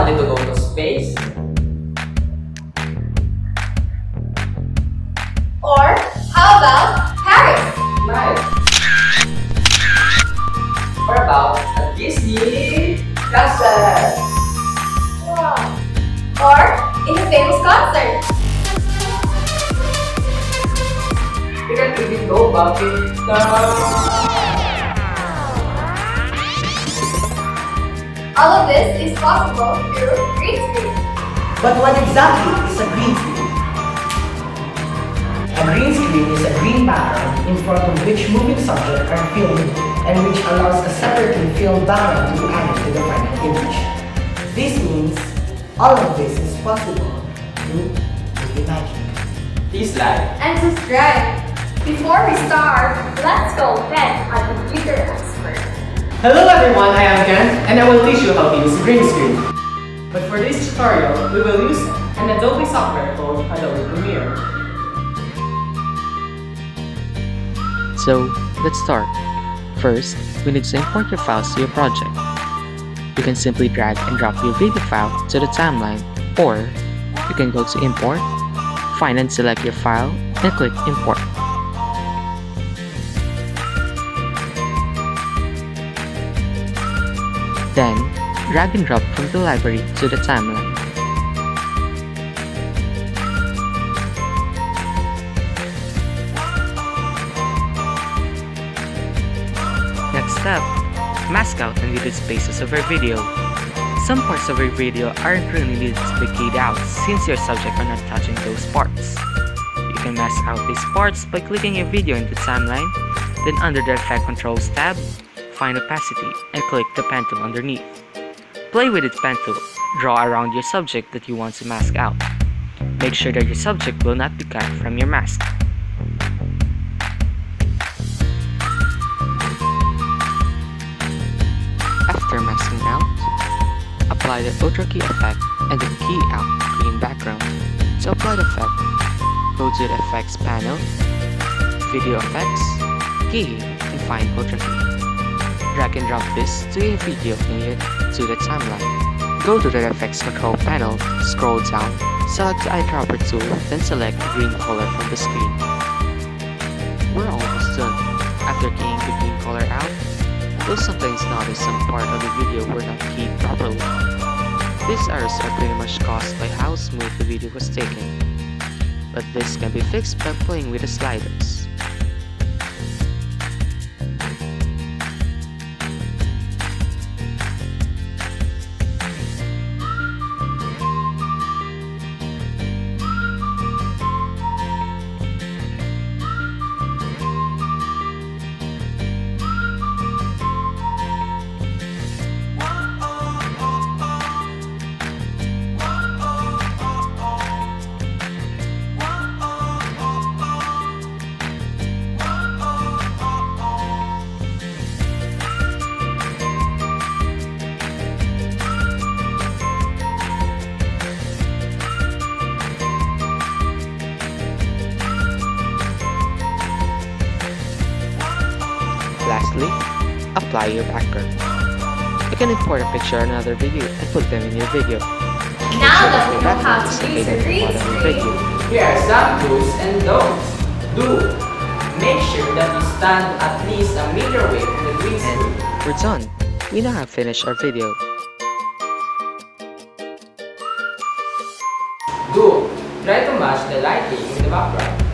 wanted to go to space? Or how about Paris? Nice. Or about a Disney castle? Wow. Or in a famous concert? You can really go back in time. All of this is possible through Greenscreen. But what exactly is a green screen? A green screen is a green background in front of which moving subjects are filmed and which allows a separately filmed background to be added to the final image. This means all of this is possible through movie magic. Please like. And subscribe. Before we start, let's go vet our computer expert. Hello everyone, I am Ken and I will teach you how to use Greenscreen. But for this tutorial, we will use an Adobe software called Adobe Premiere. So, let's start. First, we need to import your files to your project. You can simply drag and drop your video file to the timeline, or you can go to Import, find and select your file, and click Import. Then, drag and drop from the library to the timeline. Next step, mask out and delete spaces of your video. Some parts of your video aren't really needed to be keyed out since your subject are not touching those parts. You can mask out these parts by clicking your video in the timeline, then under the Effect Controls tab, find Opacity and click the pen tool underneath. Play with its pen tool, draw around your subject that you want to mask out. Make sure that your subject will not be cut from your mask. After masking out, apply the Ultra Key effect and the Key Out green background. To apply the effect, go to the Effects panel, Video Effects, Key, and find Ultra Key. Drag and drop this to a video needed to the timeline. Go to the Effects Control panel, scroll down, select the eyedropper tool, then select the green color from the screen. We're almost done. After keying the green color out, you'll sometimes notice some part of the video were not keyed properly. These errors are pretty much caused by how smooth the video was taken. But this can be fixed by playing with the sliders. Lastly, apply your background. You can import a picture or another video and put them in your video. Now that we know how to use a green screen, Here are some do's and don'ts. Do. Make sure that you stand at least a meter away from the green screen. We're done. We now have finished our video. Do. Try to match the lighting in the background.